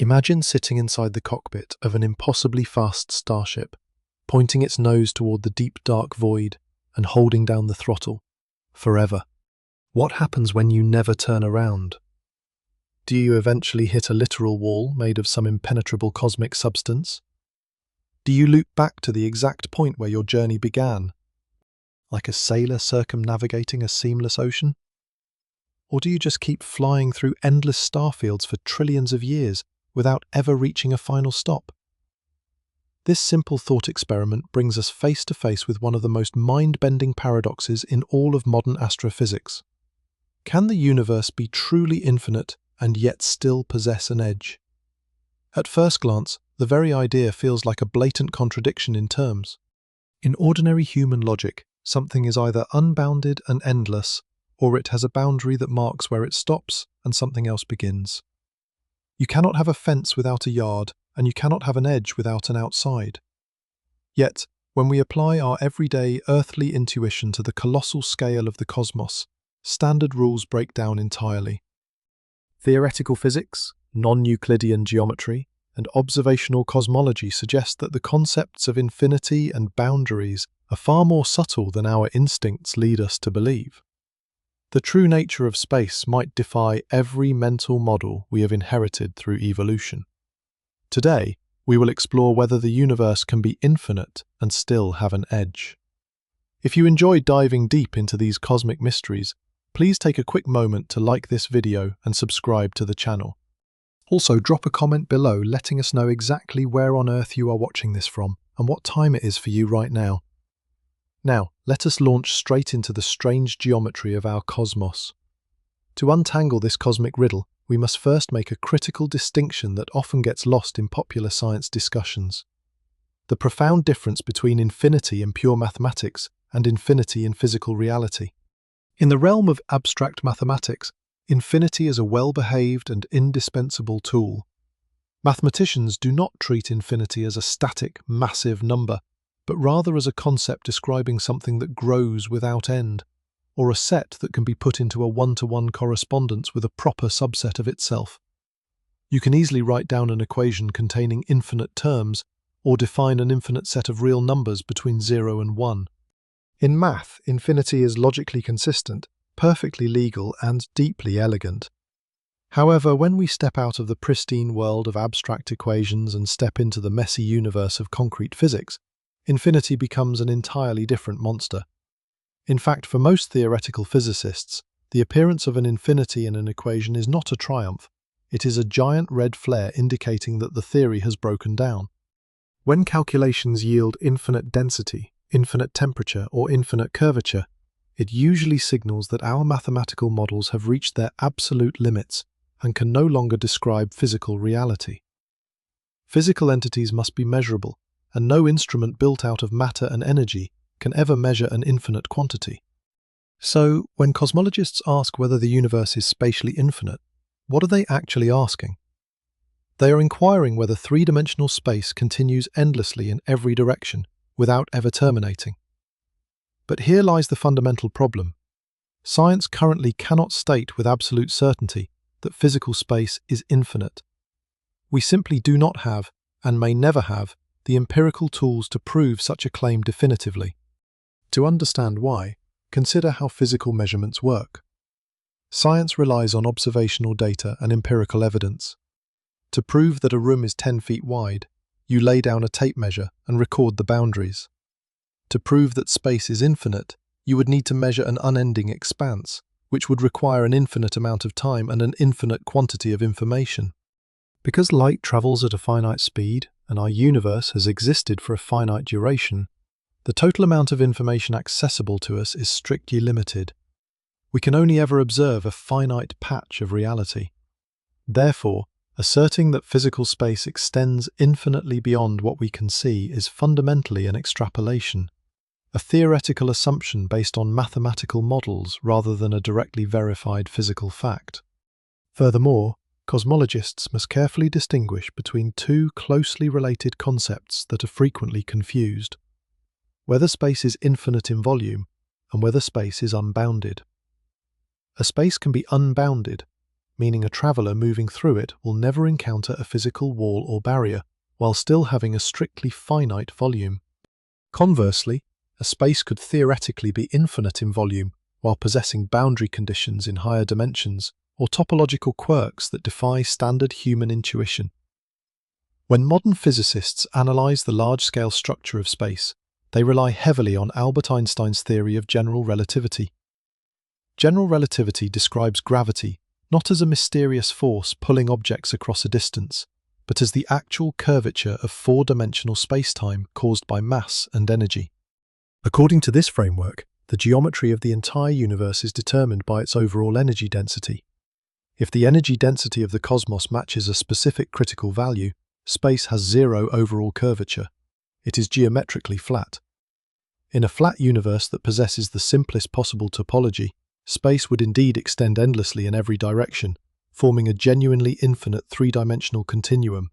Imagine sitting inside the cockpit of an impossibly fast starship, pointing its nose toward the deep dark void and holding down the throttle. Forever. What happens when you never turn around? Do you eventually hit a literal wall made of some impenetrable cosmic substance? Do you loop back to the exact point where your journey began, like a sailor circumnavigating a seamless ocean? Or do you just keep flying through endless starfields for trillions of years without ever reaching a final stop? This simple thought experiment brings us face to face with one of the most mind-bending paradoxes in all of modern astrophysics. Can the universe be truly infinite and yet still possess an edge? At first glance, the very idea feels like a blatant contradiction in terms. In ordinary human logic, something is either unbounded and endless, or it has a boundary that marks where it stops and something else begins. You cannot have a fence without a yard, and you cannot have an edge without an outside. Yet, when we apply our everyday earthly intuition to the colossal scale of the cosmos, standard rules break down entirely. Theoretical physics, non-Euclidean geometry, and observational cosmology suggest that the concepts of infinity and boundaries are far more subtle than our instincts lead us to believe. The true nature of space might defy every mental model we have inherited through evolution. Today, we will explore whether the universe can be infinite and still have an edge. If you enjoy diving deep into these cosmic mysteries, please take a quick moment to like this video and subscribe to the channel. Also, drop a comment below letting us know exactly where on Earth you are watching this from and what time it is for you right now. Now, let us launch straight into the strange geometry of our cosmos. To untangle this cosmic riddle, we must first make a critical distinction that often gets lost in popular science discussions: the profound difference between infinity in pure mathematics and infinity in physical reality. In the realm of abstract mathematics, infinity is a well-behaved and indispensable tool. Mathematicians do not treat infinity as a static, massive number, but rather as a concept describing something that grows without end, or a set that can be put into a one-to-one correspondence with a proper subset of itself. You can easily write down an equation containing infinite terms, or define an infinite set of real numbers between 0 and 1. In math, infinity is logically consistent, perfectly legal, and deeply elegant. However, when we step out of the pristine world of abstract equations and step into the messy universe of concrete physics, infinity becomes an entirely different monster. In fact, for most theoretical physicists, the appearance of an infinity in an equation is not a triumph. It is a giant red flare indicating that the theory has broken down. When calculations yield infinite density, infinite temperature, or infinite curvature, it usually signals that our mathematical models have reached their absolute limits and can no longer describe physical reality. Physical entities must be measurable, and no instrument built out of matter and energy can ever measure an infinite quantity. So, when cosmologists ask whether the universe is spatially infinite, what are they actually asking? They are inquiring whether three-dimensional space continues endlessly in every direction, without ever terminating. But here lies the fundamental problem. Science currently cannot state with absolute certainty that physical space is infinite. We simply do not have, and may never have, the empirical tools to prove such a claim definitively. To understand why, consider how physical measurements work. Science relies on observational data and empirical evidence. To prove that a room is 10 feet wide, you lay down a tape measure and record the boundaries. To prove that space is infinite, you would need to measure an unending expanse, which would require an infinite amount of time and an infinite quantity of information. Because light travels at a finite speed, and our universe has existed for a finite duration, the total amount of information accessible to us is strictly limited. We can only ever observe a finite patch of reality. Therefore, asserting that physical space extends infinitely beyond what we can see is fundamentally an extrapolation, a theoretical assumption based on mathematical models rather than a directly verified physical fact. Furthermore, cosmologists must carefully distinguish between two closely related concepts that are frequently confused: whether space is infinite in volume and whether space is unbounded. A space can be unbounded, meaning a traveller moving through it will never encounter a physical wall or barrier, while still having a strictly finite volume. Conversely, a space could theoretically be infinite in volume, while possessing boundary conditions in higher dimensions or topological quirks that defy standard human intuition. When modern physicists analyze the large-scale structure of space, they rely heavily on Albert Einstein's theory of general relativity. General relativity describes gravity not as a mysterious force pulling objects across a distance, but as the actual curvature of four-dimensional spacetime caused by mass and energy. According to this framework, the geometry of the entire universe is determined by its overall energy density. If the energy density of the cosmos matches a specific critical value, space has zero overall curvature. It is geometrically flat. In a flat universe that possesses the simplest possible topology, space would indeed extend endlessly in every direction, forming a genuinely infinite three-dimensional continuum.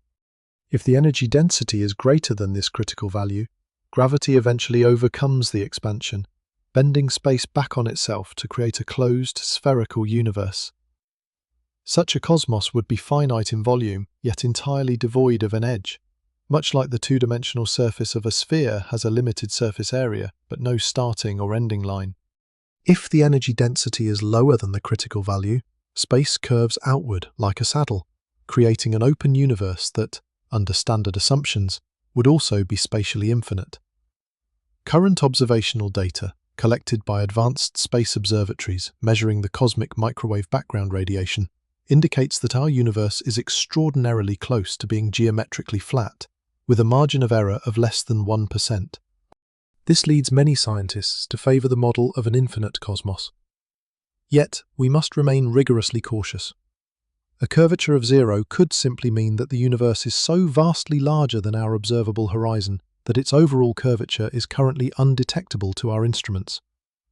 If the energy density is greater than this critical value, gravity eventually overcomes the expansion, bending space back on itself to create a closed, spherical universe. Such a cosmos would be finite in volume, yet entirely devoid of an edge, much like the two-dimensional surface of a sphere has a limited surface area, but no starting or ending line. If the energy density is lower than the critical value, space curves outward like a saddle, creating an open universe that, under standard assumptions, would also be spatially infinite. Current observational data, collected by advanced space observatories measuring the cosmic microwave background radiation, indicates that our universe is extraordinarily close to being geometrically flat, with a margin of error of less than 1%. This leads many scientists to favour the model of an infinite cosmos. Yet, we must remain rigorously cautious. A curvature of zero could simply mean that the universe is so vastly larger than our observable horizon that its overall curvature is currently undetectable to our instruments,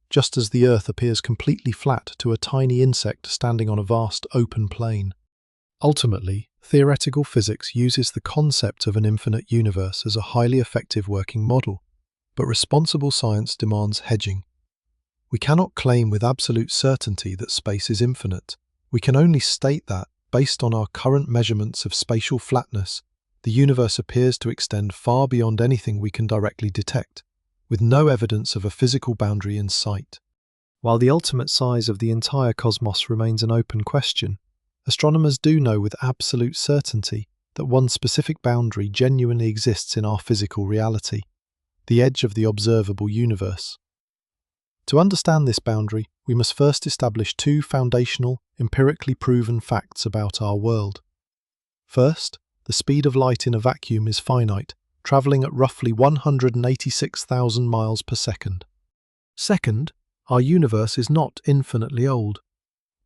just as the Earth appears completely flat to a tiny insect standing on a vast open plain. Ultimately, theoretical physics uses the concept of an infinite universe as a highly effective working model, but responsible science demands hedging. We cannot claim with absolute certainty that space is infinite. We can only state that, based on our current measurements of spatial flatness, the universe appears to extend far beyond anything we can directly detect, with no evidence of a physical boundary in sight. While the ultimate size of the entire cosmos remains an open question, astronomers do know with absolute certainty that one specific boundary genuinely exists in our physical reality, the edge of the observable universe. To understand this boundary, we must first establish two foundational, empirically proven facts about our world. First, the speed of light in a vacuum is finite, travelling at roughly 186,000 miles per second. Second, our universe is not infinitely old.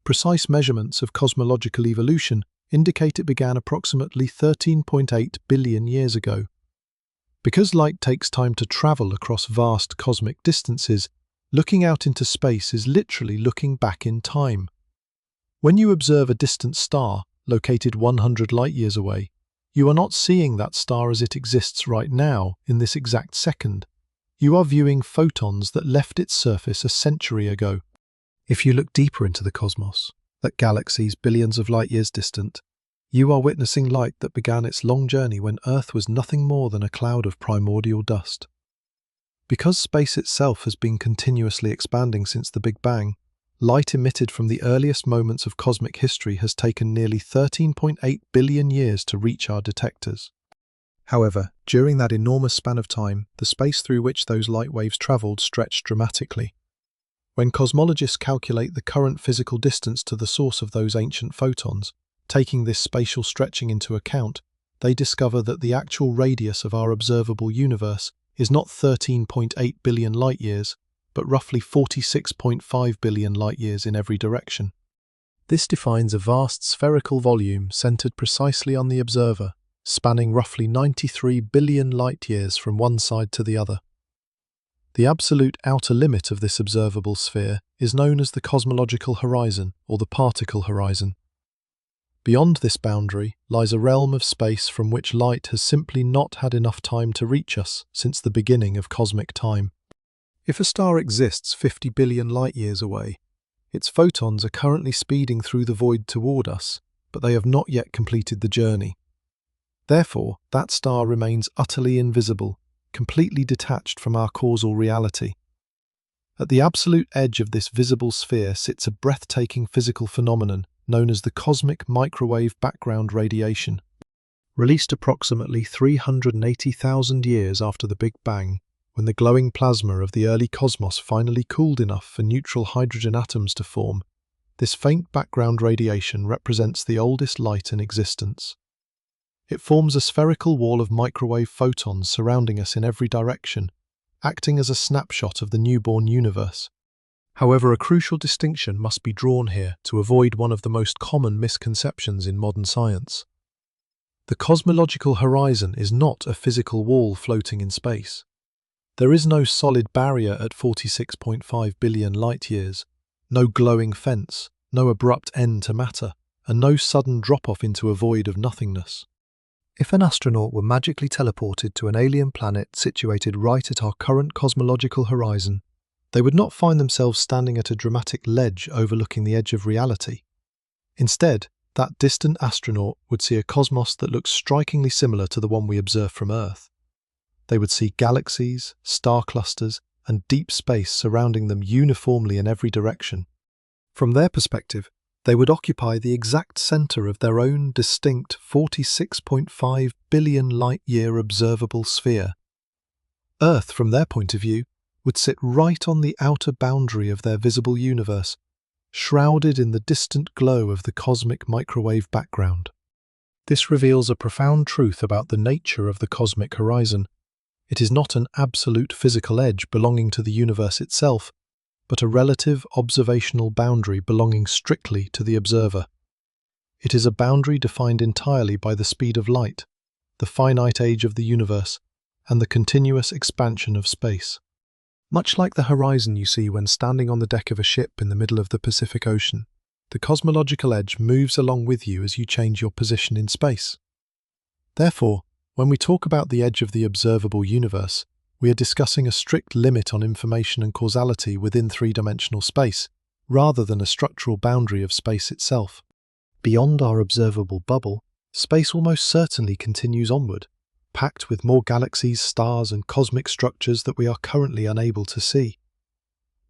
Precise measurements of cosmological evolution indicate it began approximately 13.8 billion years ago. Because light takes time to travel across vast cosmic distances, looking out into space is literally looking back in time. When you observe a distant star, located 100 light-years away, you are not seeing that star as it exists right now, in this exact second. You are viewing photons that left its surface a century ago. If you look deeper into the cosmos, at galaxies billions of light-years distant, you are witnessing light that began its long journey when Earth was nothing more than a cloud of primordial dust. Because space itself has been continuously expanding since the Big Bang, light emitted from the earliest moments of cosmic history has taken nearly 13.8 billion years to reach our detectors. However, during that enormous span of time, the space through which those light waves travelled stretched dramatically. When cosmologists calculate the current physical distance to the source of those ancient photons, taking this spatial stretching into account, they discover that the actual radius of our observable universe is not 13.8 billion light-years, but roughly 46.5 billion light-years in every direction. This defines a vast spherical volume centered precisely on the observer, spanning roughly 93 billion light-years from one side to the other. The absolute outer limit of this observable sphere is known as the cosmological horizon or the particle horizon. Beyond this boundary lies a realm of space from which light has simply not had enough time to reach us since the beginning of cosmic time. If a star exists 50 billion light-years away, Its photons are currently speeding through the void toward us, but they have not yet completed the journey. Therefore, that star remains utterly invisible, completely detached from our causal reality. At the absolute edge of this visible sphere sits a breathtaking physical phenomenon known as the cosmic microwave background radiation. Released approximately 380,000 years after the Big Bang, when the glowing plasma of the early cosmos finally cooled enough for neutral hydrogen atoms to form, this faint background radiation represents the oldest light in existence. It forms a spherical wall of microwave photons surrounding us in every direction, acting as a snapshot of the newborn universe. However, a crucial distinction must be drawn here to avoid one of the most common misconceptions in modern science. The cosmological horizon is not a physical wall floating in space. There is no solid barrier at 46.5 billion light-years, no glowing fence, no abrupt end to matter, and no sudden drop-off into a void of nothingness. If an astronaut were magically teleported to an alien planet situated right at our current cosmological horizon, they would not find themselves standing at a dramatic ledge overlooking the edge of reality. Instead, that distant astronaut would see a cosmos that looks strikingly similar to the one we observe from Earth. They would see galaxies, star clusters, and deep space surrounding them uniformly in every direction. From their perspective, they would occupy the exact center of their own distinct 46.5 billion light-year observable sphere. Earth, from their point of view, would sit right on the outer boundary of their visible universe, shrouded in the distant glow of the cosmic microwave background. This reveals a profound truth about the nature of the cosmic horizon. It is not an absolute physical edge belonging to the universe itself, but a relative observational boundary belonging strictly to the observer. It is a boundary defined entirely by the speed of light, the finite age of the universe, and the continuous expansion of space. Much like the horizon you see when standing on the deck of a ship in the middle of the Pacific Ocean, the cosmological edge moves along with you as you change your position in space. Therefore, when we talk about the edge of the observable universe, we are discussing a strict limit on information and causality within three-dimensional space, rather than a structural boundary of space itself. Beyond our observable bubble, space almost certainly continues onward, packed with more galaxies, stars, and cosmic structures that we are currently unable to see.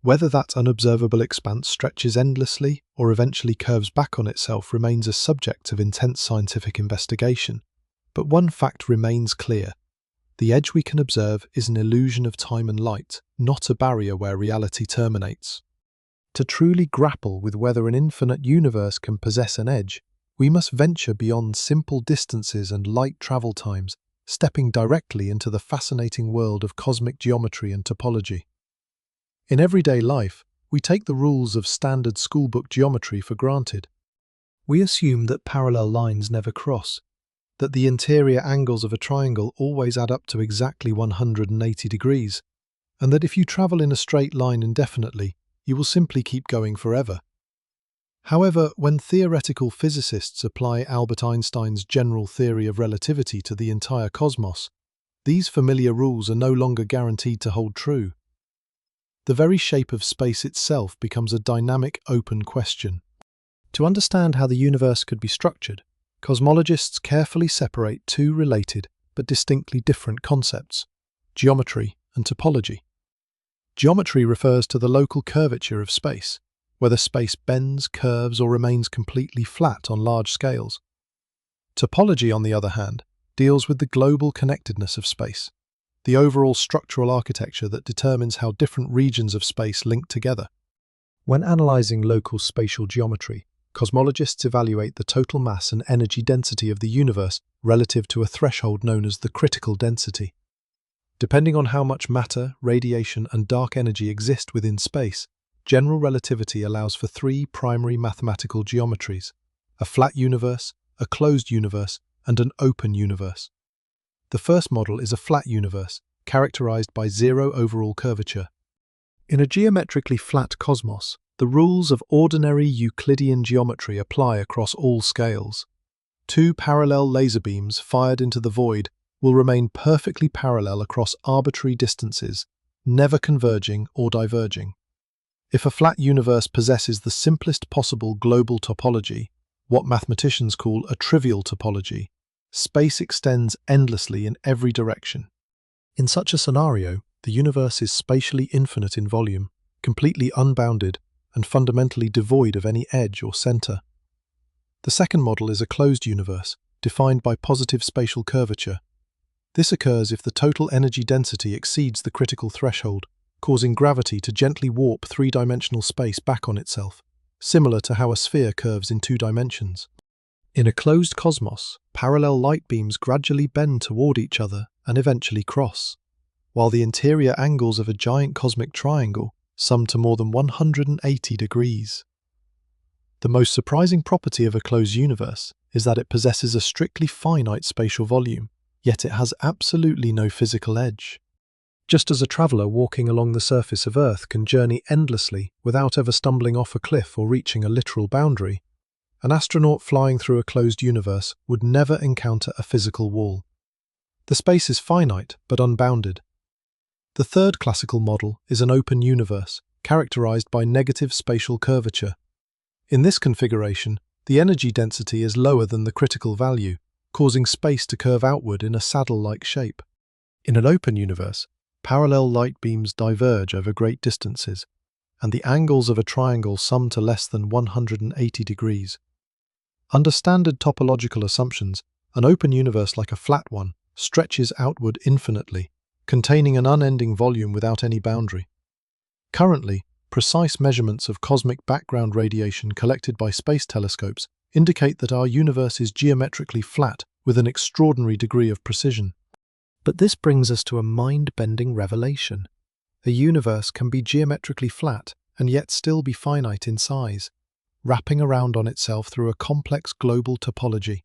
Whether that unobservable expanse stretches endlessly or eventually curves back on itself remains a subject of intense scientific investigation. But one fact remains clear. The edge we can observe is an illusion of time and light, not a barrier where reality terminates. To truly grapple with whether an infinite universe can possess an edge, we must venture beyond simple distances and light travel times, stepping directly into the fascinating world of cosmic geometry and topology. In everyday life, we take the rules of standard schoolbook geometry for granted. We assume that parallel lines never cross, that the interior angles of a triangle always add up to exactly 180 degrees, and that if you travel in a straight line indefinitely, you will simply keep going forever. However, when theoretical physicists apply Albert Einstein's general theory of relativity to the entire cosmos, these familiar rules are no longer guaranteed to hold true. The very shape of space itself becomes a dynamic, open question. To understand how the universe could be structured, cosmologists carefully separate two related but distinctly different concepts: geometry and topology. Geometry refers to the local curvature of space, whether space bends, curves, or remains completely flat on large scales. Topology, on the other hand, deals with the global connectedness of space, the overall structural architecture that determines how different regions of space link together. When analyzing local spatial geometry, cosmologists evaluate the total mass and energy density of the universe relative to a threshold known as the critical density. Depending on how much matter, radiation, and dark energy exist within space, general relativity allows for three primary mathematical geometries: a flat universe, a closed universe, and an open universe. The first model is a flat universe, characterized by zero overall curvature. In a geometrically flat cosmos, the rules of ordinary Euclidean geometry apply across all scales. Two parallel laser beams fired into the void will remain perfectly parallel across arbitrary distances, never converging or diverging. If a flat universe possesses the simplest possible global topology, what mathematicians call a trivial topology, space extends endlessly in every direction. In such a scenario, the universe is spatially infinite in volume, completely unbounded, and fundamentally devoid of any edge or center. The second model is a closed universe, defined by positive spatial curvature. This occurs if the total energy density exceeds the critical threshold, causing gravity to gently warp three-dimensional space back on itself, similar to how a sphere curves in 2 dimensions. In a closed cosmos, parallel light beams gradually bend toward each other and eventually cross, while the interior angles of a giant cosmic triangle sum to more than 180 degrees. The most surprising property of a closed universe is that it possesses a strictly finite spatial volume, yet it has absolutely no physical edge. Just as a traveller walking along the surface of Earth can journey endlessly without ever stumbling off a cliff or reaching a literal boundary, an astronaut flying through a closed universe would never encounter a physical wall. The space is finite but unbounded. The third classical model is an open universe, characterized by negative spatial curvature. In this configuration, the energy density is lower than the critical value, causing space to curve outward in a saddle-like shape. In an open universe, parallel light beams diverge over great distances, and the angles of a triangle sum to less than 180 degrees. Under standard topological assumptions, an open universe like a flat one stretches outward infinitely, containing an unending volume without any boundary. Currently, precise measurements of cosmic background radiation collected by space telescopes indicate that our universe is geometrically flat with an extraordinary degree of precision. But this brings us to a mind-bending revelation. A universe can be geometrically flat and yet still be finite in size, wrapping around on itself through a complex global topology.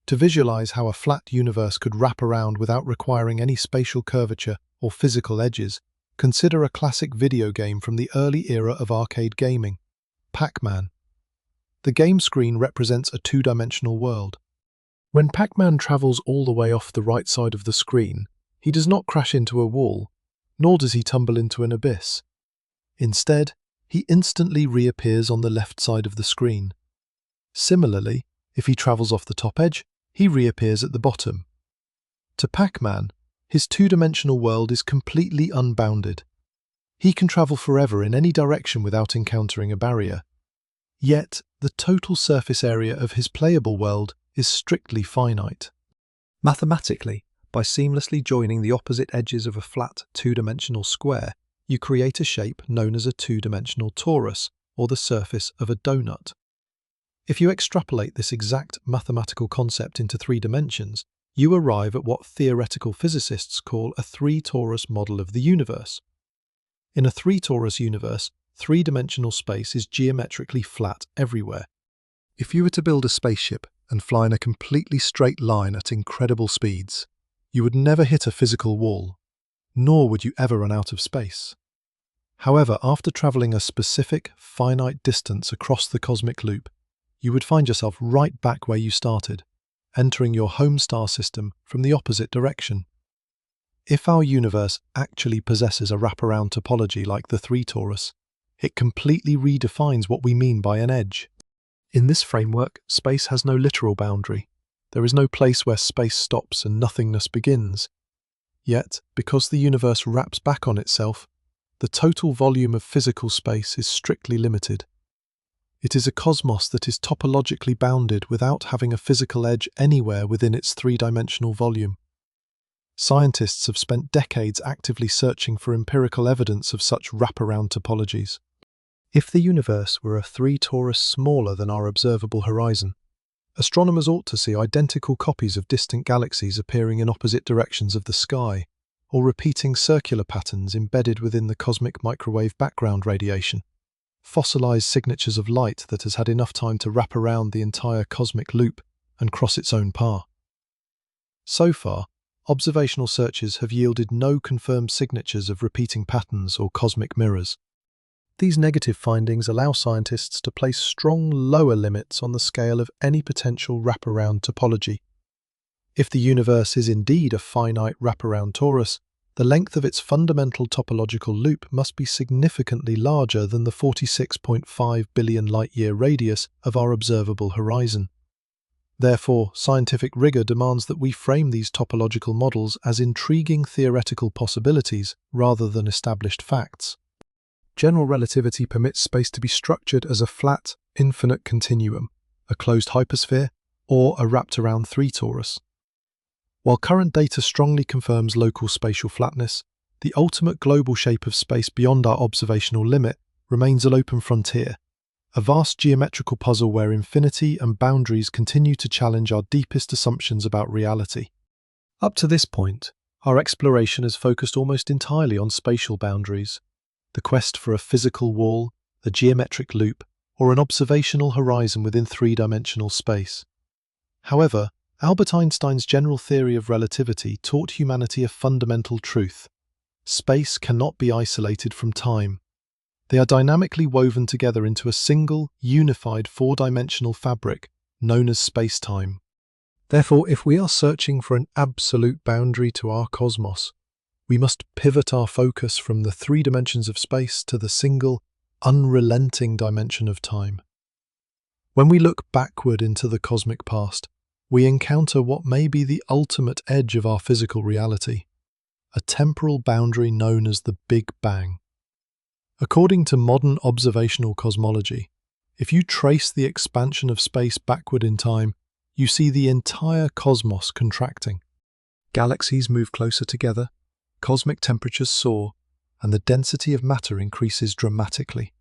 To visualize how a flat universe could wrap around without requiring any spatial curvature or physical edges, consider a classic video game from the early era of arcade gaming, Pac-Man. The game screen represents a 2-dimensional world. When Pac-Man travels all the way off the right side of the screen, he does not crash into a wall, nor does he tumble into an abyss. Instead, he instantly reappears on the left side of the screen. Similarly, if he travels off the top edge, he reappears at the bottom. To Pac-Man, his 2-dimensional world is completely unbounded. He can travel forever in any direction without encountering a barrier. Yet, the total surface area of his playable world is strictly finite. Mathematically, by seamlessly joining the opposite edges of a flat 2-dimensional square, you create a shape known as a 2-dimensional torus, or the surface of a donut. If you extrapolate this exact mathematical concept into 3 dimensions, you arrive at what theoretical physicists call a three-torus model of the universe. In a three-torus universe, 3-dimensional space is geometrically flat everywhere. If you were to build a spaceship and fly in a completely straight line at incredible speeds, you would never hit a physical wall, nor would you ever run out of space. However, after traveling a specific, finite distance across the cosmic loop, you would find yourself right back where you started, entering your home star system from the opposite direction. If our universe actually possesses a wraparound topology like the three-torus, it completely redefines what we mean by an edge. In this framework, space has no literal boundary. There is no place where space stops and nothingness begins. Yet, because the universe wraps back on itself, the total volume of physical space is strictly limited. It is a cosmos that is topologically bounded without having a physical edge anywhere within its 3-dimensional volume. Scientists have spent decades actively searching for empirical evidence of such wraparound topologies. If the universe were a three-torus smaller than our observable horizon, astronomers ought to see identical copies of distant galaxies appearing in opposite directions of the sky, or repeating circular patterns embedded within the cosmic microwave background radiation, fossilized signatures of light that has had enough time to wrap around the entire cosmic loop and cross its own path. So far, observational searches have yielded no confirmed signatures of repeating patterns or cosmic mirrors. These negative findings allow scientists to place strong lower limits on the scale of any potential wraparound topology. If the universe is indeed a finite wraparound torus, the length of its fundamental topological loop must be significantly larger than the 46.5 billion light-year radius of our observable horizon. Therefore, scientific rigor demands that we frame these topological models as intriguing theoretical possibilities rather than established facts. General relativity permits space to be structured as a flat, infinite continuum, a closed hypersphere, or a wrapped-around three-torus. While current data strongly confirms local spatial flatness, the ultimate global shape of space beyond our observational limit remains an open frontier, a vast geometrical puzzle where infinity and boundaries continue to challenge our deepest assumptions about reality. Up to this point, our exploration has focused almost entirely on spatial boundaries, the quest for a physical wall, a geometric loop, or an observational horizon within three-dimensional space. However, Albert Einstein's general theory of relativity taught humanity a fundamental truth. Space cannot be isolated from time. They are dynamically woven together into a single, unified four-dimensional fabric known as space-time. Therefore, if we are searching for an absolute boundary to our cosmos, we must pivot our focus from the three dimensions of space to the single, unrelenting dimension of time. When we look backward into the cosmic past, we encounter what may be the ultimate edge of our physical reality, a temporal boundary known as the Big Bang. According to modern observational cosmology, if you trace the expansion of space backward in time, you see the entire cosmos contracting. Galaxies move closer together, cosmic temperatures soar, and the density of matter increases dramatically.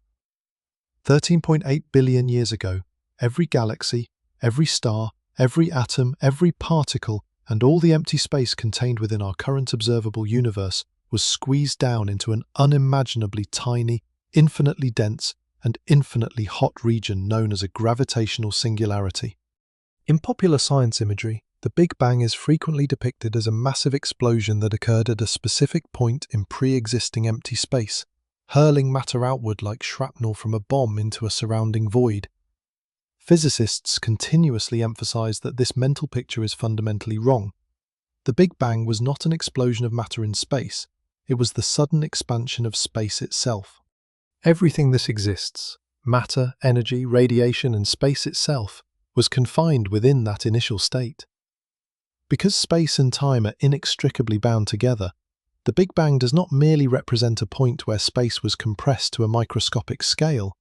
13.8 billion years ago, every galaxy, every star, every atom, every particle, and all the empty space contained within our current observable universe was squeezed down into an unimaginably tiny, infinitely dense, and infinitely hot region known as a gravitational singularity. In popular science imagery, the Big Bang is frequently depicted as a massive explosion that occurred at a specific point in pre-existing empty space, hurling matter outward like shrapnel from a bomb into a surrounding void. Physicists continuously emphasize that this mental picture is fundamentally wrong. The Big Bang was not an explosion of matter in space, it was the sudden expansion of space itself. Everything that exists, matter, energy, radiation, and space itself, was confined within that initial state. Because space and time are inextricably bound together, the Big Bang does not merely represent a point where space was compressed to a microscopic scale.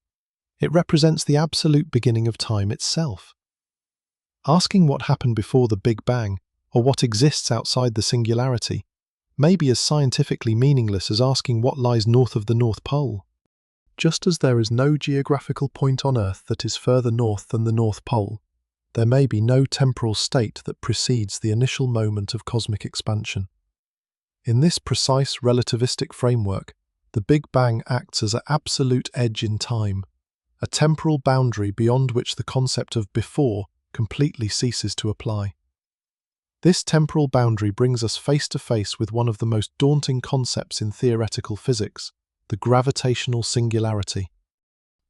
It represents the absolute beginning of time itself. Asking what happened before the Big Bang, or what exists outside the singularity, may be as scientifically meaningless as asking what lies north of the North Pole. Just as there is no geographical point on Earth that is further north than the North Pole, there may be no temporal state that precedes the initial moment of cosmic expansion. In this precise relativistic framework, the Big Bang acts as an absolute edge in time, a temporal boundary beyond which the concept of before completely ceases to apply. This temporal boundary brings us face to face with one of the most daunting concepts in theoretical physics, the gravitational singularity.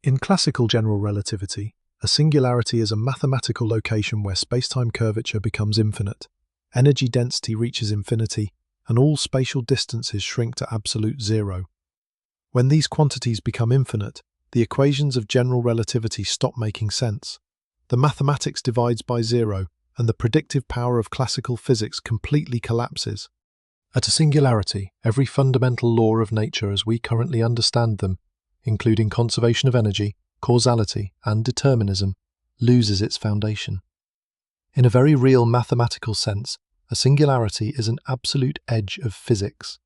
In classical general relativity, a singularity is a mathematical location where spacetime curvature becomes infinite, energy density reaches infinity, and all spatial distances shrink to absolute zero. When these quantities become infinite, the equations of general relativity stop making sense. The mathematics divides by zero, and the predictive power of classical physics completely collapses. At a singularity, every fundamental law of nature as we currently understand them, including conservation of energy, causality, and determinism, loses its foundation. In a very real mathematical sense, a singularity is an absolute edge of physics.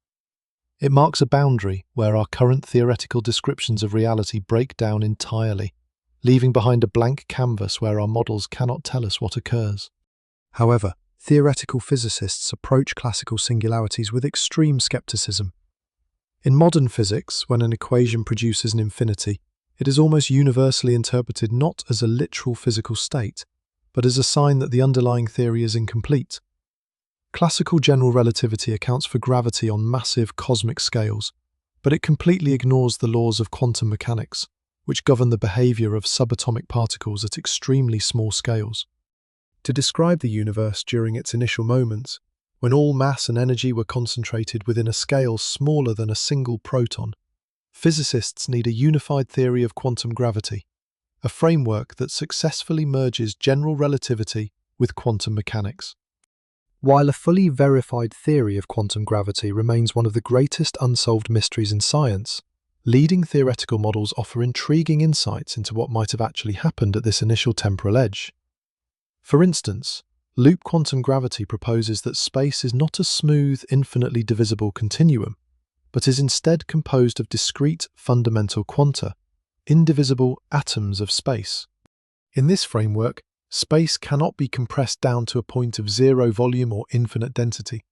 It marks a boundary where our current theoretical descriptions of reality break down entirely, leaving behind a blank canvas where our models cannot tell us what occurs. However, theoretical physicists approach classical singularities with extreme skepticism. In modern physics, when an equation produces an infinity, it is almost universally interpreted not as a literal physical state, but as a sign that the underlying theory is incomplete. Classical general relativity accounts for gravity on massive cosmic scales, but it completely ignores the laws of quantum mechanics, which govern the behavior of subatomic particles at extremely small scales. To describe the universe during its initial moments, when all mass and energy were concentrated within a scale smaller than a single proton. Physicists need a unified theory of quantum gravity, a framework that successfully merges general relativity with quantum mechanics. While a fully verified theory of quantum gravity remains one of the greatest unsolved mysteries in science, leading theoretical models offer intriguing insights into what might have actually happened at this initial temporal edge. For instance, loop quantum gravity proposes that space is not a smooth, infinitely divisible continuum, but is instead composed of discrete fundamental quanta, indivisible atoms of space. In this framework, space cannot be compressed down to a point of zero volume or infinite density.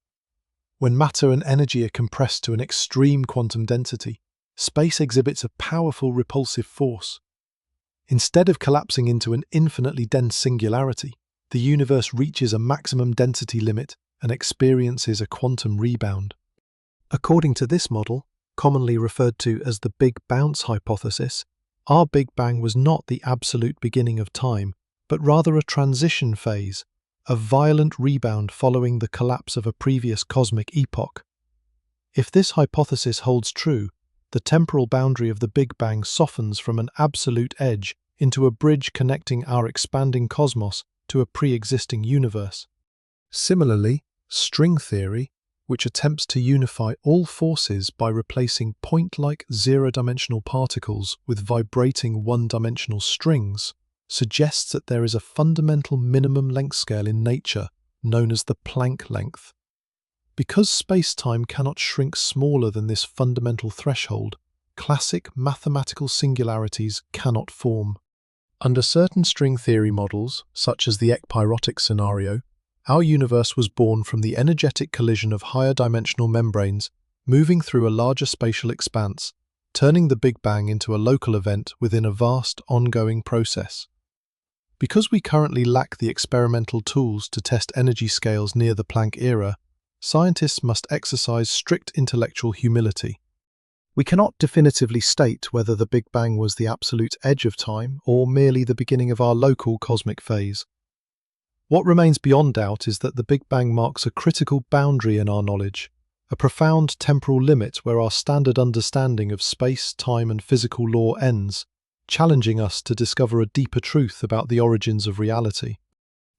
When matter and energy are compressed to an extreme quantum density, space exhibits a powerful repulsive force. Instead of collapsing into an infinitely dense singularity, the universe reaches a maximum density limit and experiences a quantum rebound. According to this model, commonly referred to as the Big Bounce hypothesis, our Big Bang was not the absolute beginning of time, but rather a transition phase, a violent rebound following the collapse of a previous cosmic epoch. If this hypothesis holds true, the temporal boundary of the Big Bang softens from an absolute edge into a bridge connecting our expanding cosmos to a pre-existing universe. Similarly, string theory, which attempts to unify all forces by replacing point-like zero-dimensional particles with vibrating one-dimensional strings, suggests that there is a fundamental minimum length scale in nature known as the Planck length. Because space-time cannot shrink smaller than this fundamental threshold, classic mathematical singularities cannot form. Under certain string theory models, such as the ekpyrotic scenario, our universe was born from the energetic collision of higher dimensional membranes moving through a larger spatial expanse, turning the Big Bang into a local event within a vast, ongoing process. Because we currently lack the experimental tools to test energy scales near the Planck era, scientists must exercise strict intellectual humility. We cannot definitively state whether the Big Bang was the absolute edge of time or merely the beginning of our local cosmic phase. What remains beyond doubt is that the Big Bang marks a critical boundary in our knowledge, a profound temporal limit where our standard understanding of space, time, and physical law ends, challenging us to discover a deeper truth about the origins of reality.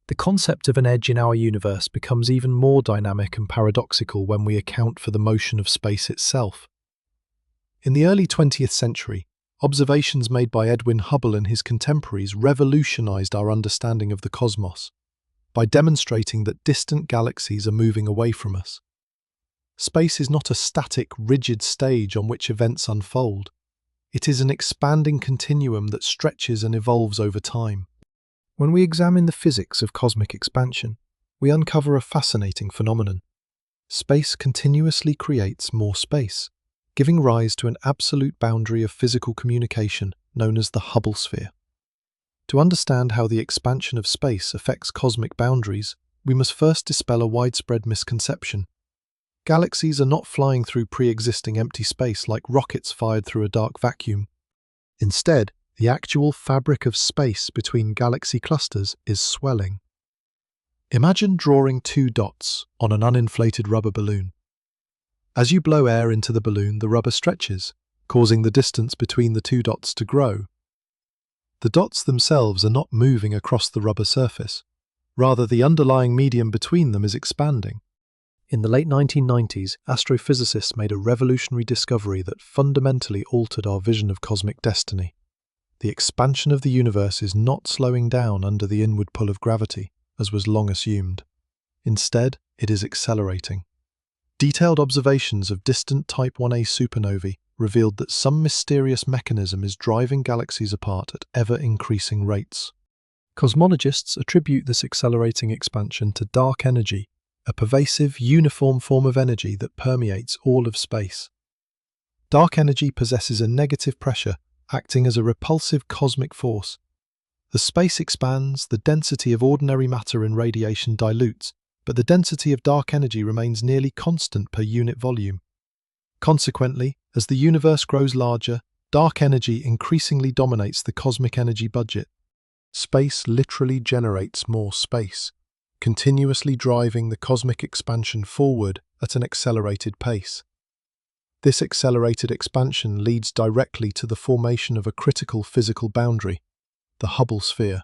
The concept of an edge in our universe becomes even more dynamic and paradoxical when we account for the motion of space itself. In the early 20th century, observations made by Edwin Hubble and his contemporaries revolutionized our understanding of the cosmos by demonstrating that distant galaxies are moving away from us. Space is not a static, rigid stage on which events unfold. It is an expanding continuum that stretches and evolves over time. When we examine the physics of cosmic expansion, we uncover a fascinating phenomenon. Space continuously creates more space, giving rise to an absolute boundary of physical communication known as the Hubble sphere. To understand how the expansion of space affects cosmic boundaries, we must first dispel a widespread misconception. Galaxies are not flying through pre-existing empty space like rockets fired through a dark vacuum. Instead, the actual fabric of space between galaxy clusters is swelling. Imagine drawing two dots on an uninflated rubber balloon. As you blow air into the balloon, the rubber stretches, causing the distance between the two dots to grow. The dots themselves are not moving across the rubber surface. Rather, the underlying medium between them is expanding. In the late 1990s, astrophysicists made a revolutionary discovery that fundamentally altered our vision of cosmic destiny. The expansion of the universe is not slowing down under the inward pull of gravity, as was long assumed. Instead, it is accelerating. Detailed observations of distant Type 1a supernovae revealed that some mysterious mechanism is driving galaxies apart at ever-increasing rates. Cosmologists attribute this accelerating expansion to dark energy, a pervasive, uniform form of energy that permeates all of space. Dark energy possesses a negative pressure, acting as a repulsive cosmic force. As space expands, the density of ordinary matter and radiation dilutes, but the density of dark energy remains nearly constant per unit volume. Consequently, as the universe grows larger, dark energy increasingly dominates the cosmic energy budget. Space literally generates more space, continuously driving the cosmic expansion forward at an accelerated pace. This accelerated expansion leads directly to the formation of a critical physical boundary, the Hubble sphere.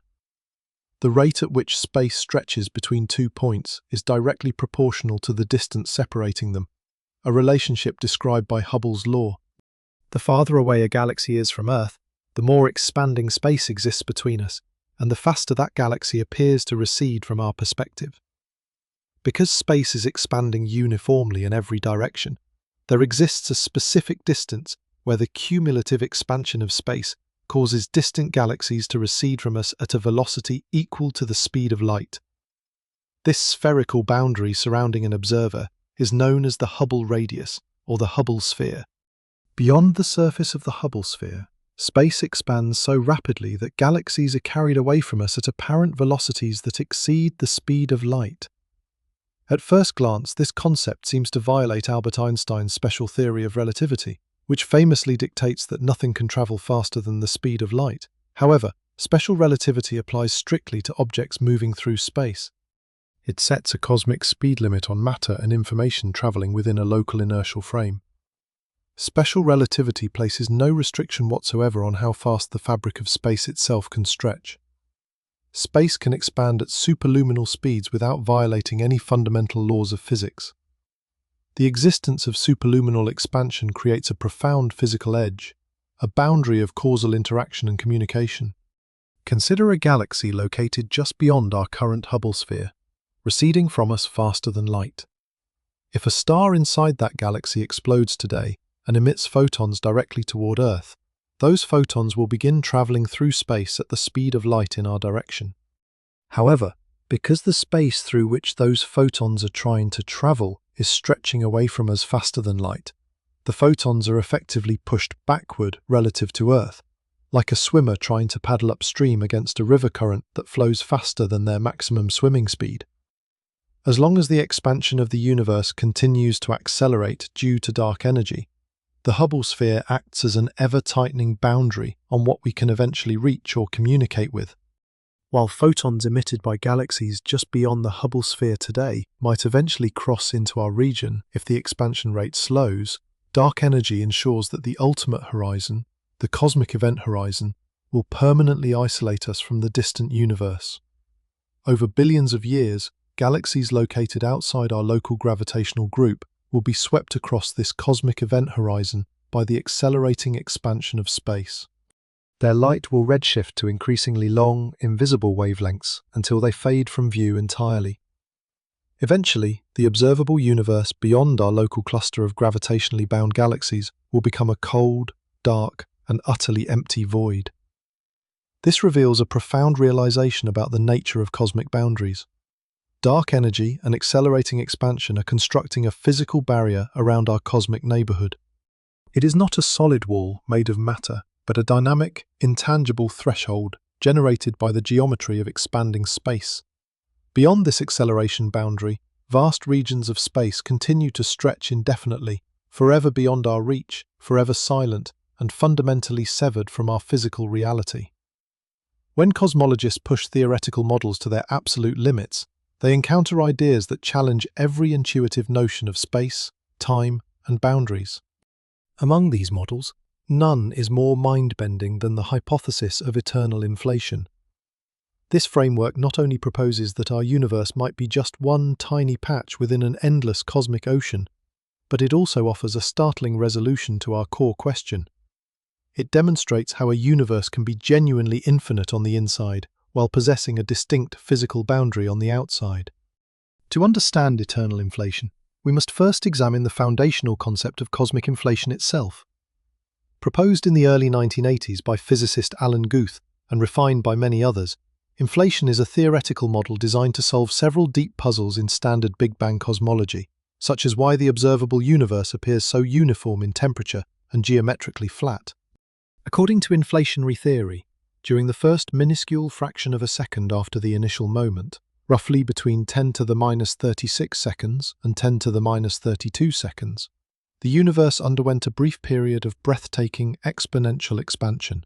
The rate at which space stretches between 2 points is directly proportional to the distance separating them, a relationship described by Hubble's law. The farther away a galaxy is from Earth, the more expanding space exists between us, and the faster that galaxy appears to recede from our perspective. Because space is expanding uniformly in every direction, there exists a specific distance where the cumulative expansion of space causes distant galaxies to recede from us at a velocity equal to the speed of light. This spherical boundary surrounding an observer is known as the Hubble radius, or the Hubble sphere. Beyond the surface of the Hubble sphere, space expands so rapidly that galaxies are carried away from us at apparent velocities that exceed the speed of light. At first glance, this concept seems to violate Albert Einstein's special theory of relativity, which famously dictates that nothing can travel faster than the speed of light. However, special relativity applies strictly to objects moving through space. It sets a cosmic speed limit on matter and information traveling within a local inertial frame. Special relativity places no restriction whatsoever on how fast the fabric of space itself can stretch. Space can expand at superluminal speeds without violating any fundamental laws of physics. The existence of superluminal expansion creates a profound physical edge, a boundary of causal interaction and communication. Consider a galaxy located just beyond our current Hubble sphere, receding from us faster than light. If a star inside that galaxy explodes today and emits photons directly toward Earth, those photons will begin traveling through space at the speed of light in our direction. However, because the space through which those photons are trying to travel is stretching away from us faster than light, the photons are effectively pushed backward relative to Earth, like a swimmer trying to paddle upstream against a river current that flows faster than their maximum swimming speed. As long as the expansion of the universe continues to accelerate due to dark energy, the Hubble sphere acts as an ever-tightening boundary on what we can eventually reach or communicate with. While photons emitted by galaxies just beyond the Hubble sphere today might eventually cross into our region if the expansion rate slows, dark energy ensures that the ultimate horizon, the cosmic event horizon, will permanently isolate us from the distant universe. Over billions of years, galaxies located outside our local gravitational group will be swept across this cosmic event horizon by the accelerating expansion of space. Their light will redshift to increasingly long, invisible wavelengths until they fade from view entirely. Eventually, the observable universe beyond our local cluster of gravitationally bound galaxies will become a cold, dark, and utterly empty void. This reveals a profound realization about the nature of cosmic boundaries. Dark energy and accelerating expansion are constructing a physical barrier around our cosmic neighborhood. It is not a solid wall made of matter, but a dynamic, intangible threshold generated by the geometry of expanding space. Beyond this acceleration boundary, vast regions of space continue to stretch indefinitely, forever beyond our reach, forever silent, and fundamentally severed from our physical reality. When cosmologists push theoretical models to their absolute limits, they encounter ideas that challenge every intuitive notion of space, time, and boundaries. Among these models, none is more mind-bending than the hypothesis of eternal inflation. This framework not only proposes that our universe might be just one tiny patch within an endless cosmic ocean, but it also offers a startling resolution to our core question. It demonstrates how a universe can be genuinely infinite on the inside, while possessing a distinct physical boundary on the outside. To understand eternal inflation, we must first examine the foundational concept of cosmic inflation itself. Proposed in the early 1980s by physicist Alan Guth and refined by many others, inflation is a theoretical model designed to solve several deep puzzles in standard Big Bang cosmology, such as why the observable universe appears so uniform in temperature and geometrically flat. According to inflationary theory, during the first minuscule fraction of a second after the initial moment, roughly between 10 to the minus 36 seconds and 10 to the minus 32 seconds, the universe underwent a brief period of breathtaking exponential expansion.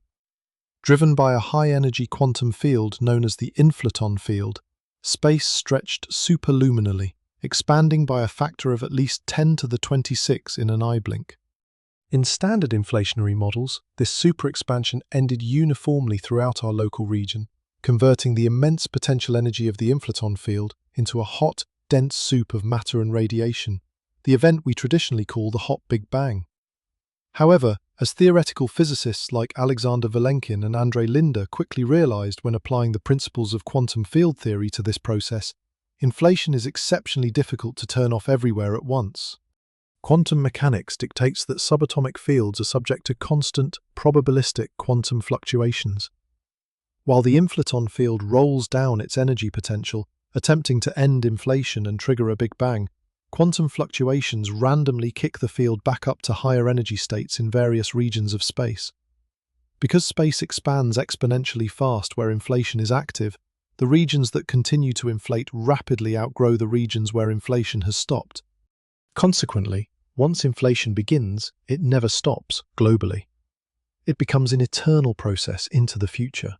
Driven by a high-energy quantum field known as the inflaton field, space stretched superluminally, expanding by a factor of at least 10 to the 26 in an eye blink. In standard inflationary models, this superexpansion ended uniformly throughout our local region, converting the immense potential energy of the inflaton field into a hot, dense soup of matter and radiation, the event we traditionally call the hot Big Bang. However, as theoretical physicists like Alexander Vilenkin and Andrei Linde quickly realized when applying the principles of quantum field theory to this process, inflation is exceptionally difficult to turn off everywhere at once. Quantum mechanics dictates that subatomic fields are subject to constant, probabilistic quantum fluctuations. While the inflaton field rolls down its energy potential, attempting to end inflation and trigger a Big Bang, quantum fluctuations randomly kick the field back up to higher energy states in various regions of space. Because space expands exponentially fast where inflation is active, the regions that continue to inflate rapidly outgrow the regions where inflation has stopped. Consequently, once inflation begins, it never stops globally. It becomes an eternal process into the future.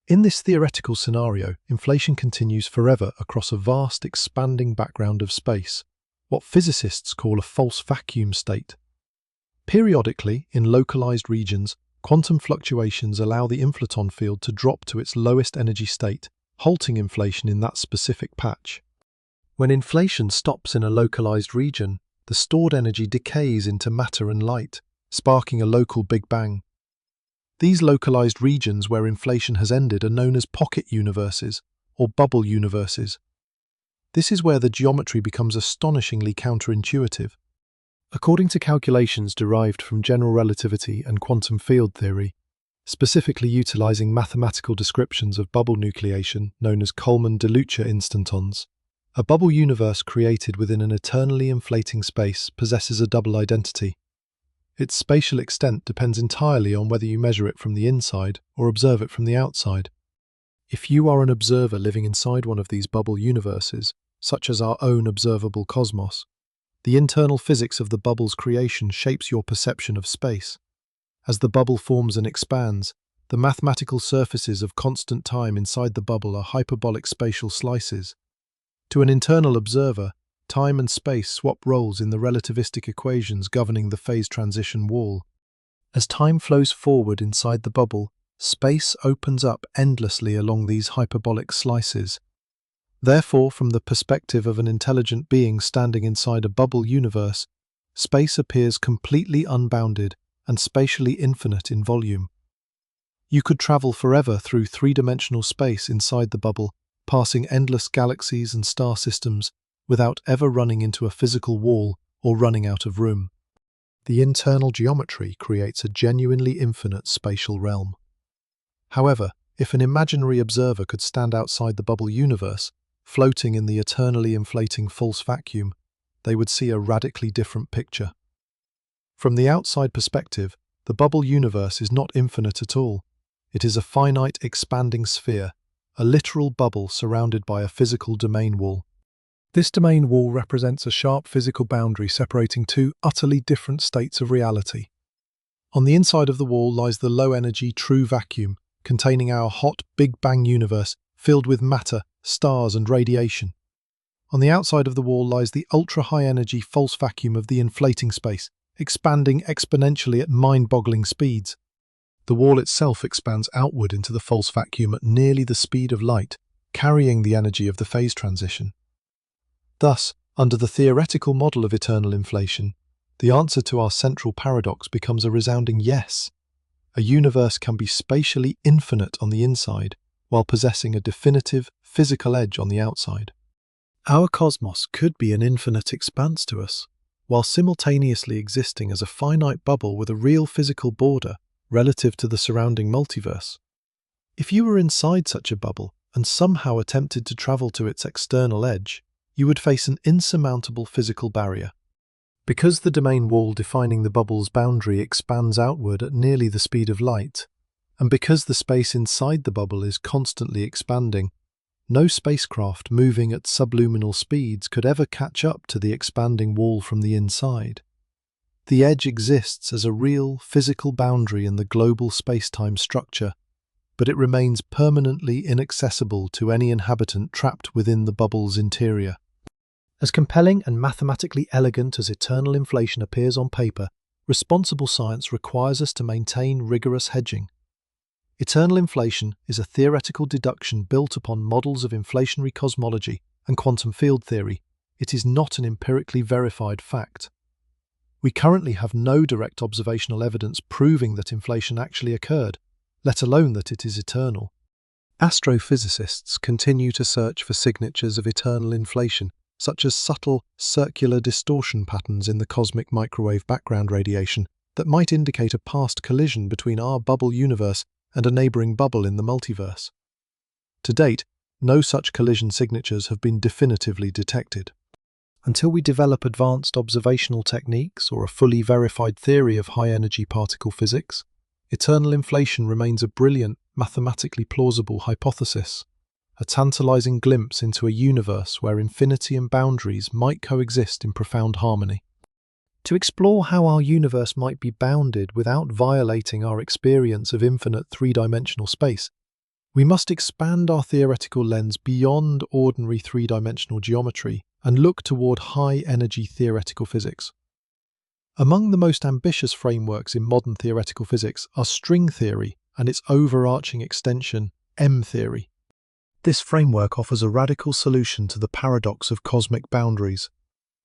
In this theoretical scenario, inflation continues forever across a vast, expanding background of space, what physicists call a false vacuum state. Periodically, in localized regions, quantum fluctuations allow the inflaton field to drop to its lowest energy state, halting inflation in that specific patch. When inflation stops in a localized region, the stored energy decays into matter and light, sparking a local Big Bang. These localized regions where inflation has ended are known as pocket universes, or bubble universes. This is where the geometry becomes astonishingly counterintuitive. According to calculations derived from general relativity and quantum field theory, specifically utilizing mathematical descriptions of bubble nucleation known as Coleman-de-Lucia instantons, a bubble universe created within an eternally inflating space possesses a double identity. Its spatial extent depends entirely on whether you measure it from the inside or observe it from the outside. If you are an observer living inside one of these bubble universes, such as our own observable cosmos, the internal physics of the bubble's creation shapes your perception of space. As the bubble forms and expands, the mathematical surfaces of constant time inside the bubble are hyperbolic spatial slices. To an internal observer, time and space swap roles in the relativistic equations governing the phase transition wall. As time flows forward inside the bubble, space opens up endlessly along these hyperbolic slices. Therefore, from the perspective of an intelligent being standing inside a bubble universe, space appears completely unbounded and spatially infinite in volume. You could travel forever through three-dimensional space inside the bubble, passing endless galaxies and star systems without ever running into a physical wall or running out of room. The internal geometry creates a genuinely infinite spatial realm. However, if an imaginary observer could stand outside the bubble universe, floating in the eternally inflating false vacuum, they would see a radically different picture. From the outside perspective, the bubble universe is not infinite at all. It is a finite expanding sphere, a literal bubble surrounded by a physical domain wall. This domain wall represents a sharp physical boundary separating two utterly different states of reality. On the inside of the wall lies the low-energy true vacuum, containing our hot Big Bang universe filled with matter, stars and radiation. On the outside of the wall lies the ultra-high-energy false vacuum of the inflating space, expanding exponentially at mind-boggling speeds. The wall itself expands outward into the false vacuum at nearly the speed of light, carrying the energy of the phase transition. Thus, under the theoretical model of eternal inflation, the answer to our central paradox becomes a resounding yes. A universe can be spatially infinite on the inside, while possessing a definitive physical edge on the outside. Our cosmos could be an infinite expanse to us, while simultaneously existing as a finite bubble with a real physical border relative to the surrounding multiverse. If you were inside such a bubble and somehow attempted to travel to its external edge, you would face an insurmountable physical barrier. Because the domain wall defining the bubble's boundary expands outward at nearly the speed of light, and because the space inside the bubble is constantly expanding, no spacecraft moving at subluminal speeds could ever catch up to the expanding wall from the inside. The edge exists as a real, physical boundary in the global space-time structure, but it remains permanently inaccessible to any inhabitant trapped within the bubble's interior. As compelling and mathematically elegant as eternal inflation appears on paper, responsible science requires us to maintain rigorous hedging. Eternal inflation is a theoretical deduction built upon models of inflationary cosmology and quantum field theory. It is not an empirically verified fact. We currently have no direct observational evidence proving that inflation actually occurred, let alone that it is eternal. Astrophysicists continue to search for signatures of eternal inflation, such as subtle circular distortion patterns in the cosmic microwave background radiation that might indicate a past collision between our bubble universe and a neighboring bubble in the multiverse. To date, no such collision signatures have been definitively detected. Until we develop advanced observational techniques or a fully verified theory of high-energy particle physics, eternal inflation remains a brilliant, mathematically plausible hypothesis, a tantalizing glimpse into a universe where infinity and boundaries might coexist in profound harmony. To explore how our universe might be bounded without violating our experience of infinite three-dimensional space, we must expand our theoretical lens beyond ordinary three-dimensional geometry and look toward high-energy theoretical physics. Among the most ambitious frameworks in modern theoretical physics are string theory and its overarching extension, M-theory. This framework offers a radical solution to the paradox of cosmic boundaries.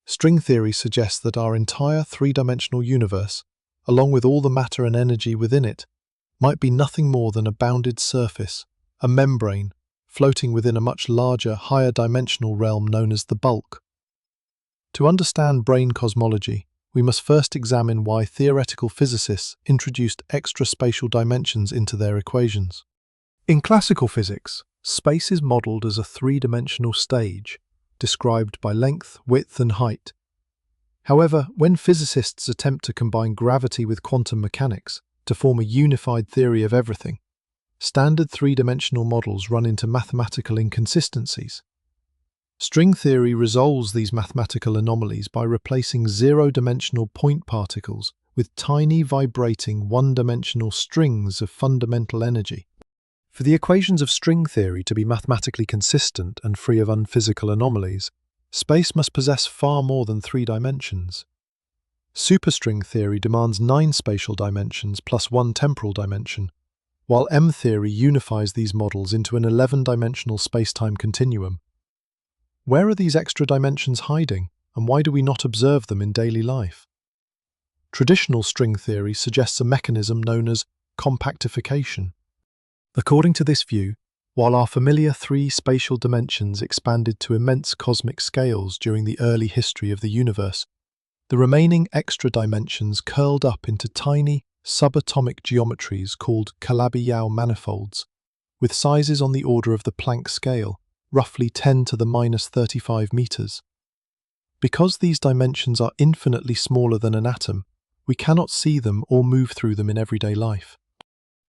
String theory suggests that our entire three-dimensional universe, along with all the matter and energy within it, might be nothing more than a bounded surface, a membrane, floating within a much larger, higher-dimensional realm known as the bulk. To understand brane cosmology, we must first examine why theoretical physicists introduced extra spatial dimensions into their equations. In classical physics, space is modeled as a three-dimensional stage, described by length, width, and height. However, when physicists attempt to combine gravity with quantum mechanics to form a unified theory of everything, standard three-dimensional models run into mathematical inconsistencies. String theory resolves these mathematical anomalies by replacing zero-dimensional point particles with tiny vibrating one-dimensional strings of fundamental energy. For the equations of string theory to be mathematically consistent and free of unphysical anomalies, space must possess far more than 3 dimensions. Superstring theory demands 9 spatial dimensions plus 1 temporal dimension, while M-theory unifies these models into an 11-dimensional space-time continuum. Where are these extra dimensions hiding, and why do we not observe them in daily life? Traditional string theory suggests a mechanism known as compactification. According to this view, while our familiar 3 spatial dimensions expanded to immense cosmic scales during the early history of the universe, the remaining extra dimensions curled up into tiny, subatomic geometries called Calabi-Yau manifolds, with sizes on the order of the Planck scale, roughly 10 to the minus 35 meters. Because these dimensions are infinitely smaller than an atom, we cannot see them or move through them in everyday life.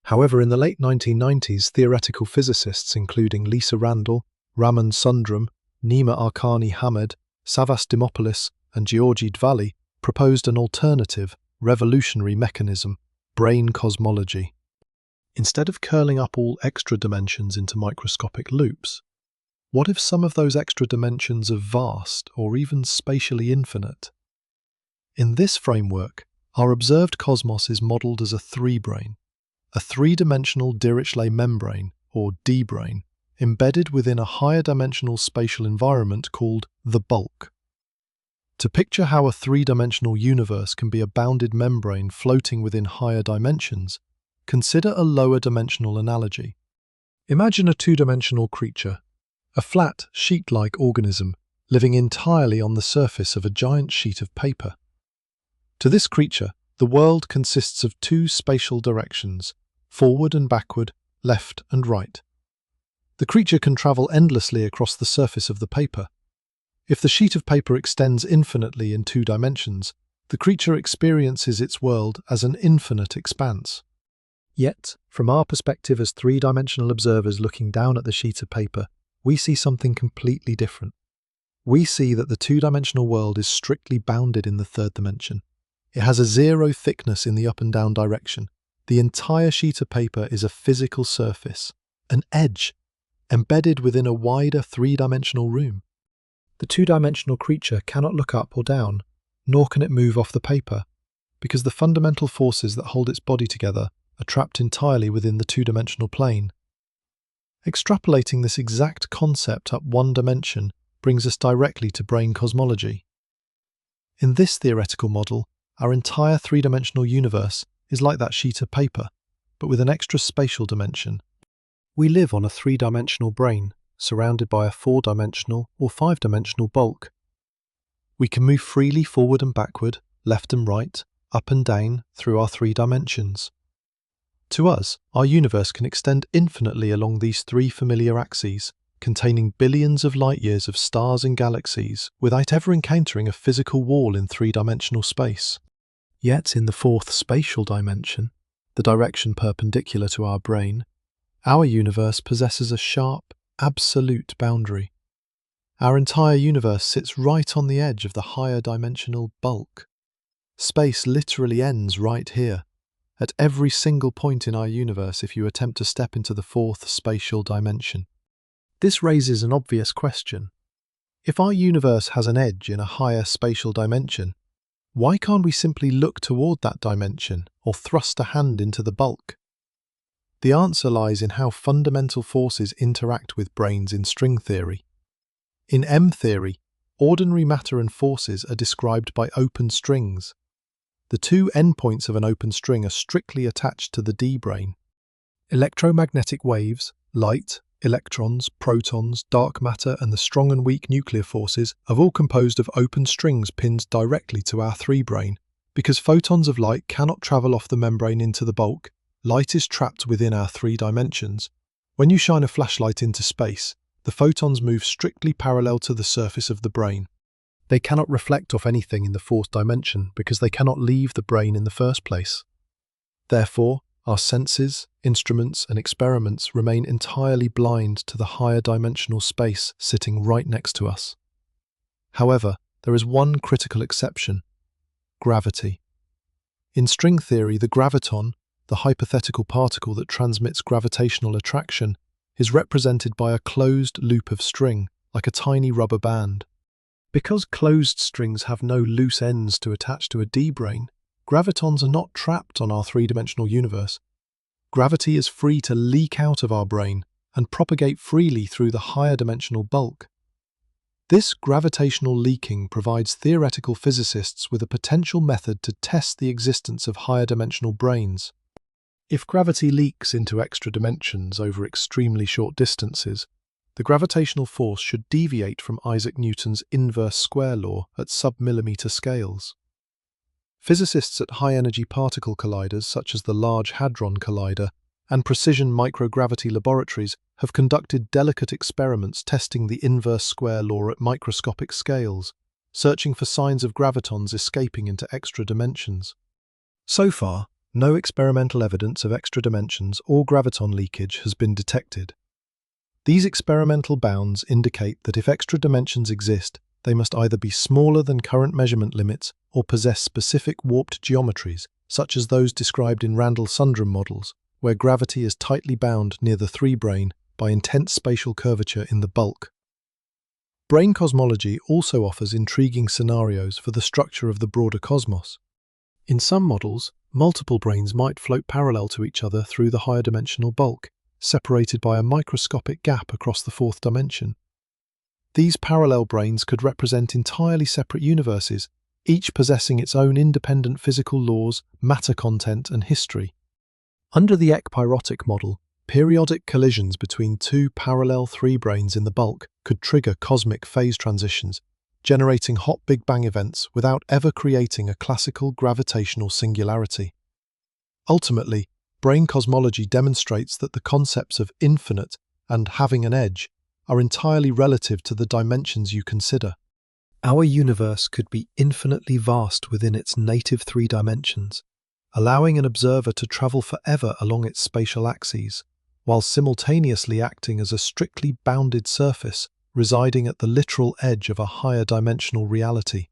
However, in the late 1990s, theoretical physicists including Lisa Randall, Raman Sundram, Nima Arkani Hamed, Savas Dimopoulos, and Georgi Dvali proposed an alternative, revolutionary mechanism, brane cosmology. Instead of curling up all extra dimensions into microscopic loops, what if some of those extra dimensions are vast or even spatially infinite? In this framework, our observed cosmos is modeled as a three-brane, a three-dimensional Dirichlet membrane, or D-brane, embedded within a higher dimensional spatial environment called the bulk. To picture how a three-dimensional universe can be a bounded membrane floating within higher dimensions, consider a lower dimensional analogy. Imagine a two-dimensional creature, a flat, sheet-like organism living entirely on the surface of a giant sheet of paper. To this creature, the world consists of 2 spatial directions, forward and backward, left and right. The creature can travel endlessly across the surface of the paper. If the sheet of paper extends infinitely in 2 dimensions, the creature experiences its world as an infinite expanse. Yet, from our perspective as 3-dimensional observers looking down at the sheet of paper, we see something completely different. We see that the 2-dimensional world is strictly bounded in the 3rd dimension. It has a 0 thickness in the up and down direction, The entire sheet of paper is a physical surface, an edge, embedded within a wider three-dimensional room. The two-dimensional creature cannot look up or down, nor can it move off the paper, because the fundamental forces that hold its body together are trapped entirely within the two-dimensional plane. Extrapolating this exact concept up one dimension brings us directly to brane cosmology. In this theoretical model, our entire three-dimensional universe is like that sheet of paper, but with an extra spatial dimension. We live on a three-dimensional brane, surrounded by a four-dimensional or five-dimensional bulk. We can move freely forward and backward, left and right, up and down through our three dimensions. To us, our universe can extend infinitely along these three familiar axes, containing billions of light-years of stars and galaxies without ever encountering a physical wall in three-dimensional space. Yet in the fourth spatial dimension, the direction perpendicular to our brane, our universe possesses a sharp, absolute boundary. Our entire universe sits right on the edge of the higher dimensional bulk. Space literally ends right here, at every single point in our universe if you attempt to step into the fourth spatial dimension. This raises an obvious question. If our universe has an edge in a higher spatial dimension, why can't we simply look toward that dimension or thrust a hand into the bulk? The answer lies in how fundamental forces interact with branes in string theory. In M theory, ordinary matter and forces are described by open strings. The two endpoints of an open string are strictly attached to the D brane. Electromagnetic waves, light, electrons, protons, dark matter and the strong and weak nuclear forces are all composed of open strings pinned directly to our three brane. Because photons of light cannot travel off the membrane into the bulk, light is trapped within our three dimensions. When you shine a flashlight into space, the photons move strictly parallel to the surface of the brane. They cannot reflect off anything in the fourth dimension because they cannot leave the brane in the first place. Therefore, our senses, instruments and experiments remain entirely blind to the higher dimensional space sitting right next to us. However, there is one critical exception: gravity. In string theory, the graviton, the hypothetical particle that transmits gravitational attraction, is represented by a closed loop of string, like a tiny rubber band. Because closed strings have no loose ends to attach to a D brane, gravitons are not trapped on our three-dimensional universe. Gravity is free to leak out of our brane and propagate freely through the higher dimensional bulk. This gravitational leaking provides theoretical physicists with a potential method to test the existence of higher dimensional branes. If gravity leaks into extra dimensions over extremely short distances, the gravitational force should deviate from Isaac Newton's inverse square law at sub-millimeter scales. Physicists at high-energy particle colliders such as the Large Hadron Collider and precision microgravity laboratories have conducted delicate experiments testing the inverse square law at microscopic scales, searching for signs of gravitons escaping into extra dimensions. So far, no experimental evidence of extra dimensions or graviton leakage has been detected. These experimental bounds indicate that if extra dimensions exist, they must either be smaller than current measurement limits or possess specific warped geometries, such as those described in Randall-Sundrum models, where gravity is tightly bound near the three brane by intense spatial curvature in the bulk. Brane cosmology also offers intriguing scenarios for the structure of the broader cosmos. In some models, multiple branes might float parallel to each other through the higher dimensional bulk, separated by a microscopic gap across the fourth dimension. These parallel branes could represent entirely separate universes, each possessing its own independent physical laws, matter content, and history. Under the ekpyrotic model, periodic collisions between two parallel three branes in the bulk could trigger cosmic phase transitions, generating hot Big Bang events without ever creating a classical gravitational singularity. Ultimately, brane cosmology demonstrates that the concepts of infinite and having an edge are entirely relative to the dimensions you consider. Our universe could be infinitely vast within its native three dimensions, allowing an observer to travel forever along its spatial axes, while simultaneously acting as a strictly bounded surface residing at the literal edge of a higher dimensional reality.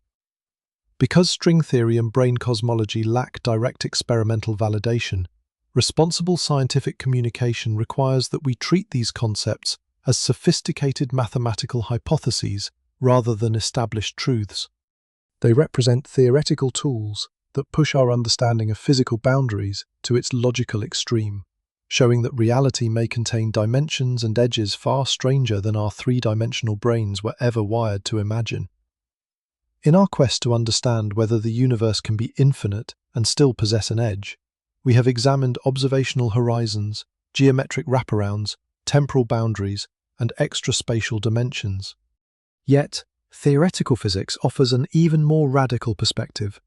Because string theory and brane cosmology lack direct experimental validation, Responsible scientific communication requires that we treat these concepts as sophisticated mathematical hypotheses rather than established truths. They represent theoretical tools that push our understanding of physical boundaries to its logical extreme, showing that reality may contain dimensions and edges far stranger than our three-dimensional brains were ever wired to imagine. In our quest to understand whether the universe can be infinite and still possess an edge, we have examined observational horizons, geometric wraparounds, temporal boundaries, and extraspatial dimensions. Yet, theoretical physics offers an even more radical perspective,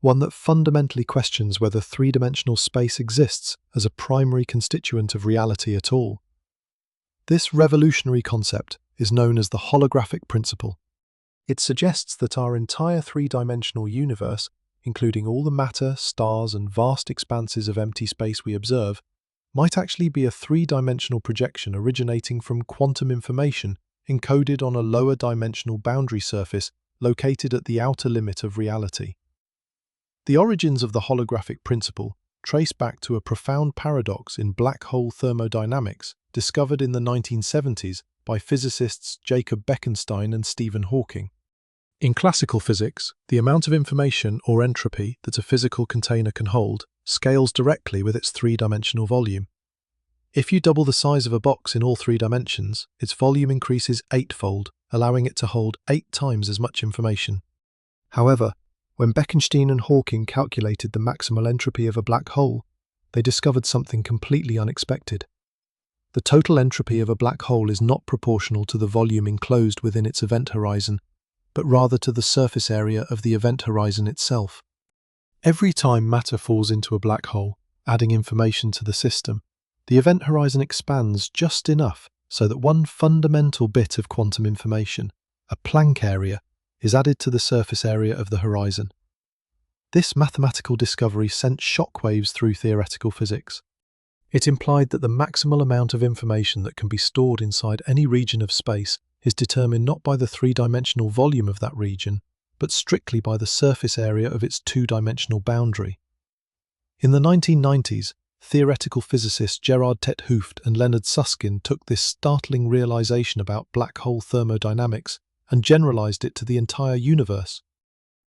one that fundamentally questions whether three-dimensional space exists as a primary constituent of reality at all. This revolutionary concept is known as the holographic principle. It suggests that our entire three-dimensional universe, including all the matter, stars, and vast expanses of empty space we observe, might actually be a three-dimensional projection originating from quantum information encoded on a lower dimensional boundary surface located at the outer limit of reality. The origins of the holographic principle trace back to a profound paradox in black hole thermodynamics discovered in the 1970s by physicists Jacob Bekenstein and Stephen Hawking. In classical physics, the amount of information or entropy that a physical container can hold scales directly with its three-dimensional volume. If you double the size of a box in all three dimensions, its volume increases eightfold, allowing it to hold 8 times as much information. However, when Bekenstein and Hawking calculated the maximal entropy of a black hole, they discovered something completely unexpected. The total entropy of a black hole is not proportional to the volume enclosed within its event horizon, but rather to the surface area of the event horizon itself. Every time matter falls into a black hole, adding information to the system, the event horizon expands just enough so that one fundamental bit of quantum information, a Planck area, is added to the surface area of the horizon. This mathematical discovery sent shockwaves through theoretical physics. It implied that the maximal amount of information that can be stored inside any region of space is determined not by the three-dimensional volume of that region, but strictly by the surface area of its two-dimensional boundary. In the 1990s, theoretical physicists Gerard 't Hooft and Leonard Susskind took this startling realization about black hole thermodynamics and generalized it to the entire universe.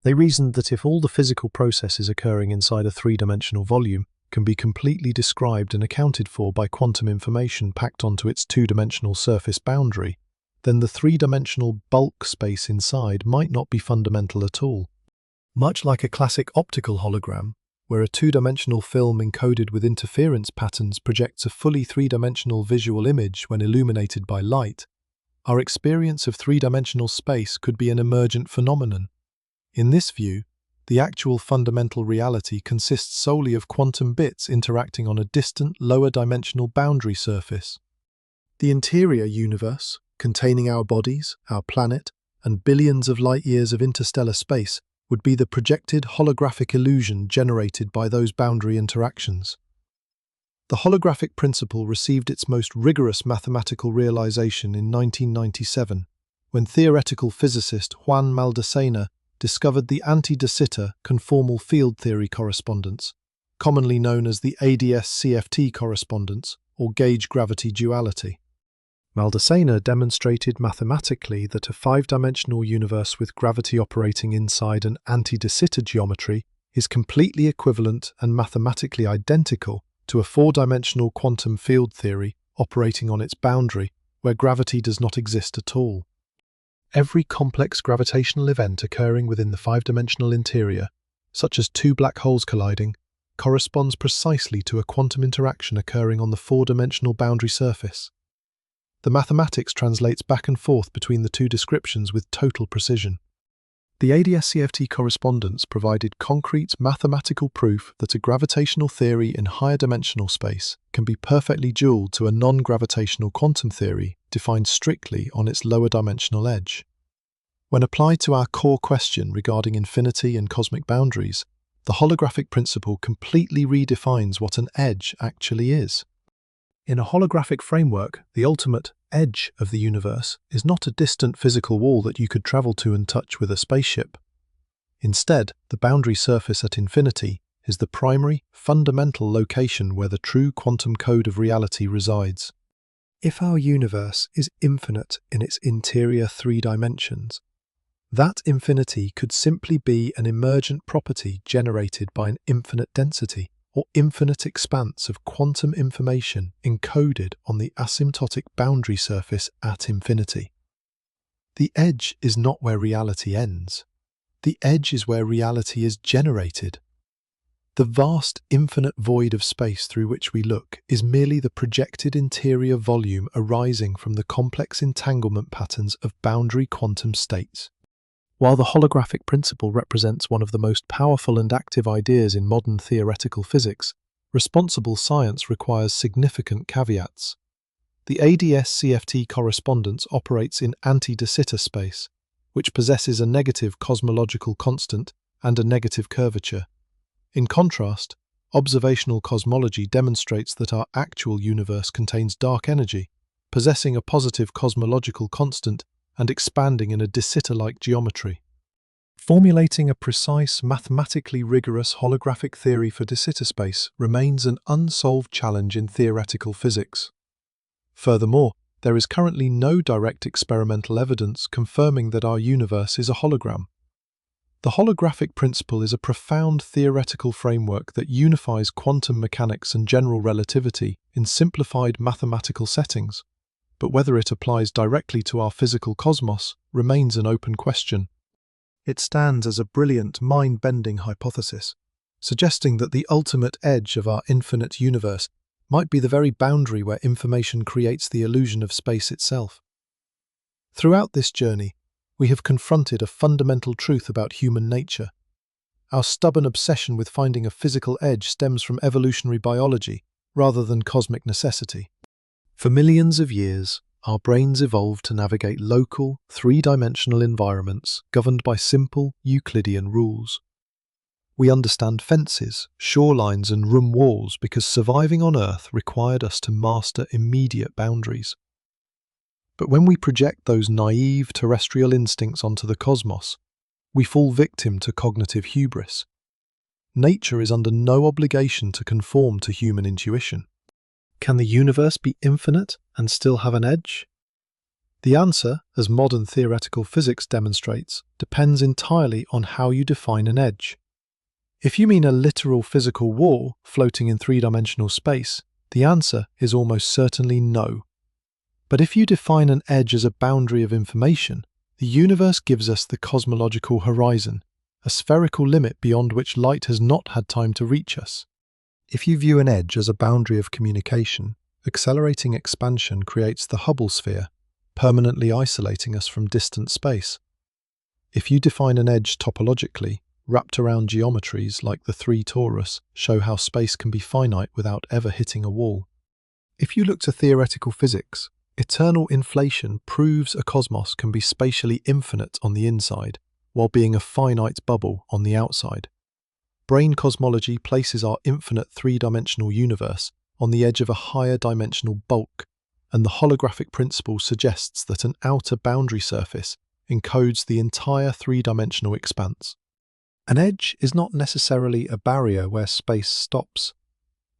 They reasoned that if all the physical processes occurring inside a three-dimensional volume can be completely described and accounted for by quantum information packed onto its two-dimensional surface boundary, then the three-dimensional bulk space inside might not be fundamental at all. Much like a classic optical hologram, where a two-dimensional film encoded with interference patterns projects a fully three-dimensional visual image when illuminated by light, our experience of three-dimensional space could be an emergent phenomenon. In this view, the actual fundamental reality consists solely of quantum bits interacting on a distant, lower-dimensional boundary surface. The interior universe, containing our bodies, our planet, and billions of light-years of interstellar space, would be the projected holographic illusion generated by those boundary interactions. The holographic principle received its most rigorous mathematical realization in 1997, when theoretical physicist Juan Maldacena discovered the anti-de Sitter conformal field theory correspondence, commonly known as the ADS-CFT correspondence or gauge gravity duality. Maldacena demonstrated mathematically that a five-dimensional universe with gravity operating inside an anti-de Sitter geometry is completely equivalent and mathematically identical to a four-dimensional quantum field theory operating on its boundary, where gravity does not exist at all. Every complex gravitational event occurring within the five-dimensional interior, such as two black holes colliding, corresponds precisely to a quantum interaction occurring on the four-dimensional boundary surface. The mathematics translates back and forth between the two descriptions with total precision. The ADS-CFT correspondence provided concrete mathematical proof that a gravitational theory in higher dimensional space can be perfectly dual to a non-gravitational quantum theory defined strictly on its lower dimensional edge. When applied to our core question regarding infinity and cosmic boundaries, the holographic principle completely redefines what an edge actually is. In a holographic framework, the ultimate edge of the universe is not a distant physical wall that you could travel to and touch with a spaceship. Instead, the boundary surface at infinity is the primary, fundamental location where the true quantum code of reality resides. If our universe is infinite in its interior 3 dimensions, that infinity could simply be an emergent property generated by an infinite density or infinite expanse of quantum information encoded on the asymptotic boundary surface at infinity. The edge is not where reality ends. The edge is where reality is generated. The vast, infinite void of space through which we look is merely the projected interior volume arising from the complex entanglement patterns of boundary quantum states. While the holographic principle represents one of the most powerful and active ideas in modern theoretical physics, responsible science requires significant caveats. The ADS-CFT correspondence operates in anti-de Sitter space, which possesses a negative cosmological constant and a negative curvature. In contrast, observational cosmology demonstrates that our actual universe contains dark energy, possessing a positive cosmological constant and expanding in a de Sitter-like geometry. Formulating a precise, mathematically rigorous holographic theory for de Sitter space remains an unsolved challenge in theoretical physics. Furthermore, there is currently no direct experimental evidence confirming that our universe is a hologram. The holographic principle is a profound theoretical framework that unifies quantum mechanics and general relativity in simplified mathematical settings. But whether it applies directly to our physical cosmos remains an open question. It stands as a brilliant, mind-bending hypothesis, suggesting that the ultimate edge of our infinite universe might be the very boundary where information creates the illusion of space itself. Throughout this journey, we have confronted a fundamental truth about human nature. Our stubborn obsession with finding a physical edge stems from evolutionary biology rather than cosmic necessity. For millions of years, our brains evolved to navigate local, 3-dimensional environments governed by simple Euclidean rules. We understand fences, shorelines, and room walls because surviving on Earth required us to master immediate boundaries. But when we project those naive terrestrial instincts onto the cosmos, we fall victim to cognitive hubris. Nature is under no obligation to conform to human intuition. Can the universe be infinite and still have an edge? The answer, as modern theoretical physics demonstrates, depends entirely on how you define an edge. If you mean a literal physical wall floating in 3-dimensional space, the answer is almost certainly no. But if you define an edge as a boundary of information, the universe gives us the cosmological horizon, a spherical limit beyond which light has not had time to reach us. If you view an edge as a boundary of communication, accelerating expansion creates the Hubble sphere, permanently isolating us from distant space. If you define an edge topologically, wrapped around geometries like the three-torus show how space can be finite without ever hitting a wall. If you look to theoretical physics, eternal inflation proves a cosmos can be spatially infinite on the inside, while being a finite bubble on the outside. Brane cosmology places our infinite 3-dimensional universe on the edge of a higher dimensional bulk, and the holographic principle suggests that an outer boundary surface encodes the entire 3-dimensional expanse. An edge is not necessarily a barrier where space stops.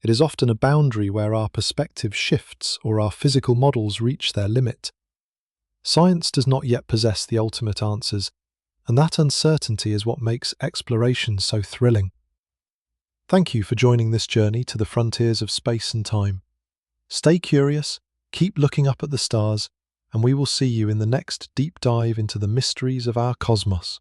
It is often a boundary where our perspective shifts or our physical models reach their limit. Science does not yet possess the ultimate answers, and that uncertainty is what makes exploration so thrilling. Thank you for joining this journey to the frontiers of space and time. Stay curious, keep looking up at the stars, and we will see you in the next deep dive into the mysteries of our cosmos.